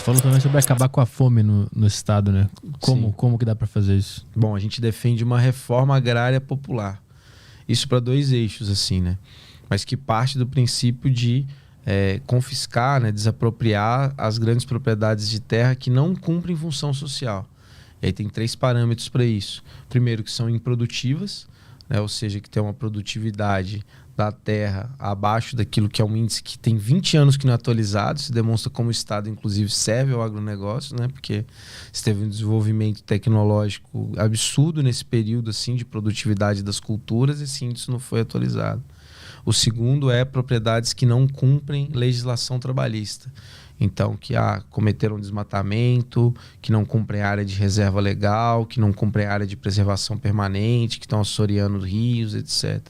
falou também sobre acabar com a fome no estado, né? Como que dá para fazer isso? Bom, a gente defende uma reforma agrária popular. Isso para dois eixos, assim, né? Mas que parte do princípio de confiscar, né, desapropriar as grandes propriedades de terra que não cumprem função social. E aí tem 3 parâmetros para isso. Primeiro, que são improdutivas, né, ou seja, que tem uma produtividade da terra abaixo daquilo que é um índice que tem 20 anos que não é atualizado. Se demonstra como o Estado, inclusive, serve ao agronegócio, né, porque se teve um desenvolvimento tecnológico absurdo nesse período assim, de produtividade das culturas, esse índice não foi atualizado. O segundo é propriedades que não cumprem legislação trabalhista. Então, que cometeram desmatamento, que não cumprem área de reserva legal, que não cumprem área de preservação permanente, que estão assoreando rios, etc.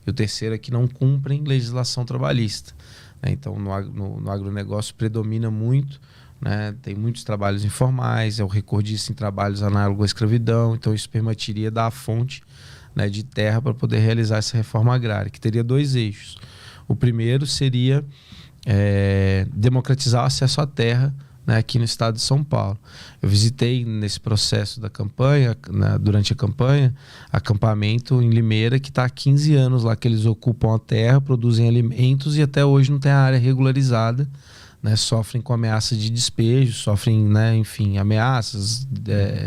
E o terceiro é que não cumprem legislação trabalhista. Então, no agronegócio predomina muito, né? Tem muitos trabalhos informais, é o recordista em trabalhos análogos à escravidão. Então, isso permitiria dar a fonte, né, de terra para poder realizar essa reforma agrária, que teria 2 eixos. O primeiro seria democratizar o acesso à terra, né, aqui no estado de São Paulo. Eu visitei nesse processo da campanha, né, durante a campanha, acampamento em Limeira, que está há 15 anos lá que eles ocupam a terra, produzem alimentos e até hoje não tem a área regularizada, né, sofrem com ameaça de despejo, sofrem, né, enfim, ameaças,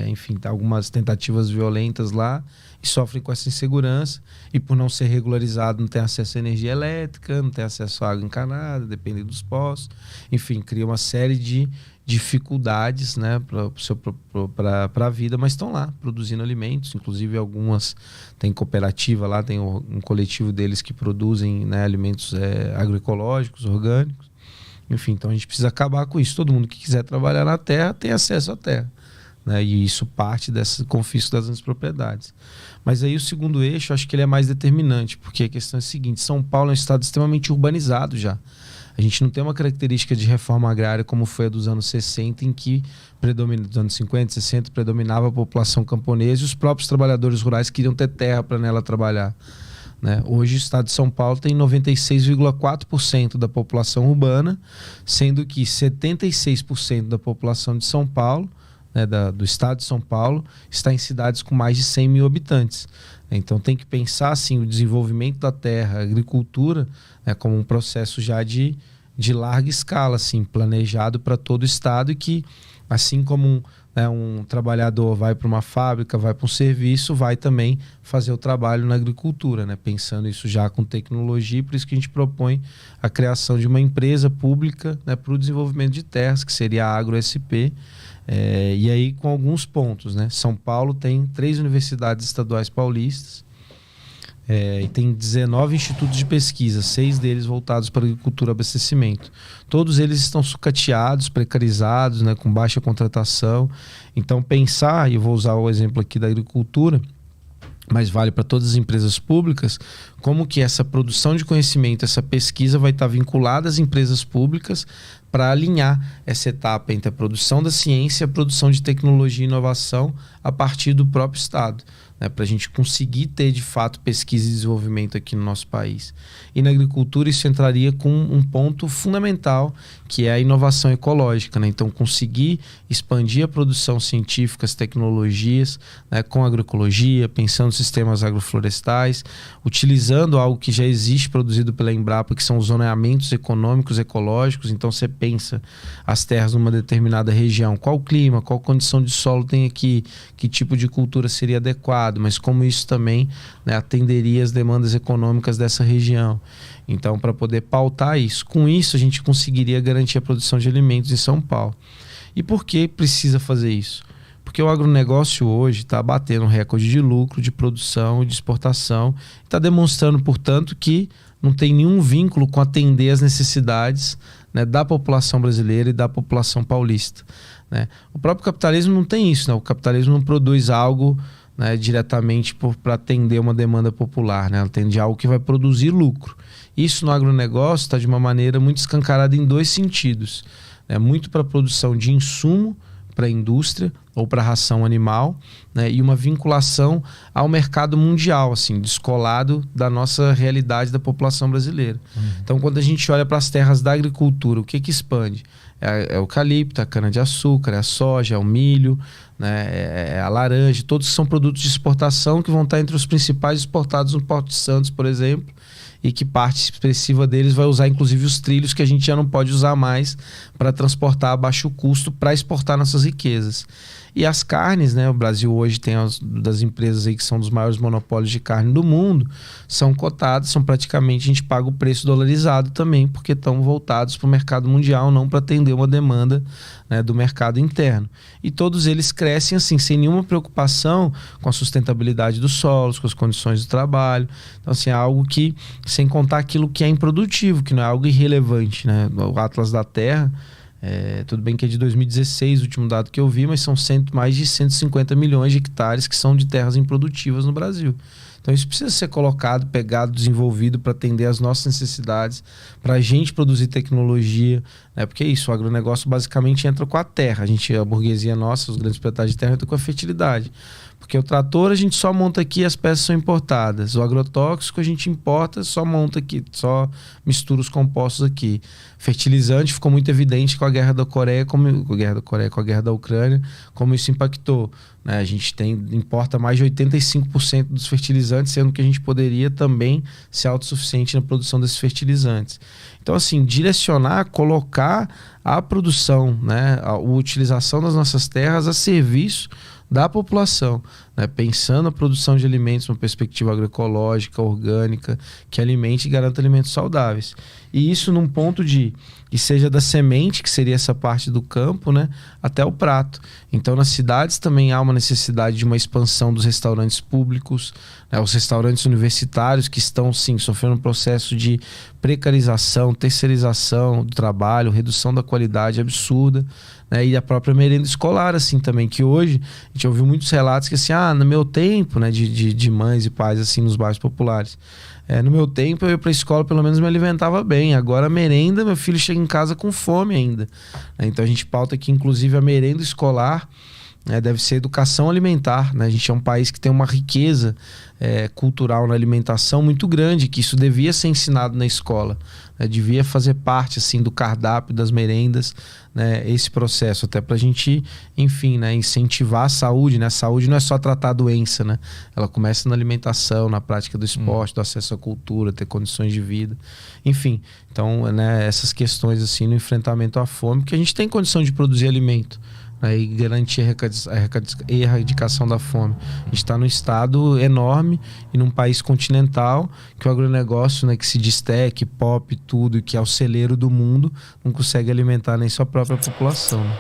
enfim, algumas tentativas violentas lá, e sofrem com essa insegurança, e por não ser regularizado não tem acesso à energia elétrica, não tem acesso à água encanada, depende dos poços, enfim, cria uma série de dificuldades, né, para a vida, mas estão lá produzindo alimentos. Inclusive algumas tem cooperativa lá, tem um coletivo deles que produzem, né, alimentos agroecológicos, orgânicos. Enfim, então a gente precisa acabar com isso. Todo mundo que quiser trabalhar na terra tem acesso à terra, né? E isso parte desse confisco das grandes propriedades. Mas aí o segundo eixo, acho que ele é mais determinante, porque a questão é a seguinte: São Paulo é um estado extremamente urbanizado já. A gente não tem uma característica de reforma agrária como foi a dos anos 60, em que dos anos 50, 60, predominava a população camponesa e os próprios trabalhadores rurais queriam ter terra para nela trabalhar, né? Hoje o estado de São Paulo tem 96,4% da população urbana, sendo que 76% da população de São Paulo, né, do estado de São Paulo, está em cidades com mais de 100 mil habitantes. Então tem que pensar assim, o desenvolvimento da terra, a agricultura, né, como um processo já de larga escala, assim, planejado para todo o estado, e que, assim como um trabalhador vai para uma fábrica, vai para um serviço, vai também fazer o trabalho na agricultura, né? Pensando isso já com tecnologia, por isso que a gente propõe a criação de uma empresa pública, né, para o desenvolvimento de terras, que seria a AgroSP, e aí com alguns pontos, né? São Paulo tem 3 universidades estaduais paulistas, e tem 19 institutos de pesquisa, 6 deles voltados para agricultura e abastecimento. Todos eles estão sucateados, precarizados, né, com baixa contratação. Então pensar, e eu vou usar o exemplo aqui da agricultura, mas vale para todas as empresas públicas, como que essa produção de conhecimento, essa pesquisa vai estar vinculada às empresas públicas para alinhar essa etapa entre a produção da ciência e a produção de tecnologia e inovação a partir do próprio Estado, né, para a gente conseguir ter de fato pesquisa e desenvolvimento aqui no nosso país. E na agricultura isso entraria com um ponto fundamental, que é a inovação ecológica, né? Então conseguir expandir a produção científica, as tecnologias, né, com agroecologia, pensando em sistemas agroflorestais, utilizando algo que já existe produzido pela Embrapa, que são os zoneamentos econômicos ecológicos. Então você pensa as terras numa determinada região, qual o clima, qual condição de solo tem aqui, que tipo de cultura seria adequado, mas como isso também, né, atenderia as demandas econômicas dessa região. Então, para poder pautar isso, com isso a gente conseguiria garantir a produção de alimentos em São Paulo. E por que precisa fazer isso? Porque o agronegócio hoje está batendo um recorde de lucro, de produção e de exportação, está demonstrando, portanto, que não tem nenhum vínculo com atender as necessidades, né, da população brasileira e da população paulista, né? O próprio capitalismo não tem isso, né? O capitalismo não produz algo, né, diretamente para atender uma demanda popular, né? Ela atende algo que vai produzir lucro. Isso no agronegócio está de uma maneira muito escancarada em 2 sentidos, né? Muito para a produção de insumo para a indústria ou para a ração animal, né? E uma vinculação ao mercado mundial, assim, descolado da nossa realidade da população brasileira. Então, quando a gente olha para as terras da agricultura, o que expande? é o eucalipto, a cana-de-açúcar, é a soja, é o milho, né, é a laranja, todos são produtos de exportação que vão estar entre os principais exportados no Porto de Santos, por exemplo, e que parte expressiva deles vai usar inclusive os trilhos que a gente já não pode usar mais para transportar a baixo custo para exportar nossas riquezas. E as carnes, né? O Brasil hoje tem das empresas aí que são dos maiores monopólios de carne do mundo, são cotadas, são praticamente, a gente paga o preço dolarizado também, porque estão voltados para o mercado mundial, não para atender uma demanda, né, do mercado interno. E todos eles crescem assim, sem nenhuma preocupação com a sustentabilidade dos solos, com as condições do trabalho. Então, assim, é algo que, sem contar aquilo que é improdutivo, que não é algo irrelevante, né? O Atlas da Terra, tudo bem que é de 2016, o último dado que eu vi, mas são mais de 150 milhões de hectares que são de terras improdutivas no Brasil. Então isso precisa ser colocado, pegado, desenvolvido para atender às nossas necessidades, para a gente produzir tecnologia, né? Porque é isso, o agronegócio basicamente entra com a terra. A burguesia nossa, os grandes proprietários de terra, entram com a fertilidade. Porque o trator a gente só monta aqui e as peças são importadas. O agrotóxico a gente importa, só monta aqui, só mistura os compostos aqui. Fertilizante ficou muito evidente com a guerra da Coreia, com a guerra da Ucrânia, como isso impactou, né? A gente importa mais de 85% dos fertilizantes, sendo que a gente poderia também ser autossuficiente na produção desses fertilizantes. Então, assim, direcionar, colocar a produção, né, a utilização das nossas terras a serviço da população, né? Pensando a produção de alimentos numa perspectiva agroecológica, orgânica, que alimente e garanta alimentos saudáveis. E isso num ponto que seja da semente, que seria essa parte do campo, né, até o prato. Então, nas cidades também há uma necessidade de uma expansão dos restaurantes públicos, né, os restaurantes universitários que estão, sim, sofrendo um processo de precarização, terceirização do trabalho, redução da qualidade absurda, né, e a própria merenda escolar, assim, também, que hoje a gente ouviu muitos relatos que, assim, no meu tempo, né, de mães e pais, assim, nos bairros populares, no meu tempo eu ia para a escola, pelo menos me alimentava bem. Agora a merenda, meu filho chega em casa com fome ainda. Então a gente pauta aqui, inclusive, a merenda escolar, né, deve ser educação alimentar, né? A gente é um país que tem uma riqueza cultural na alimentação muito grande, que isso devia ser ensinado na escola, né? Devia fazer parte, assim, do cardápio das merendas, né, esse processo, até para a gente, enfim, né, incentivar a saúde, né? A saúde não é só tratar a doença, né? Ela começa na alimentação, na prática do esporte, do acesso à cultura, ter condições de vida, enfim. Então, né, essas questões, assim, no enfrentamento à fome, porque a gente tem condição de produzir alimento, né, e garantir a erradicação da fome. A gente está num estado enorme e num país continental que o agronegócio, né, que se diz tech, pop, tudo, que é o celeiro do mundo, não consegue alimentar nem sua própria população, né?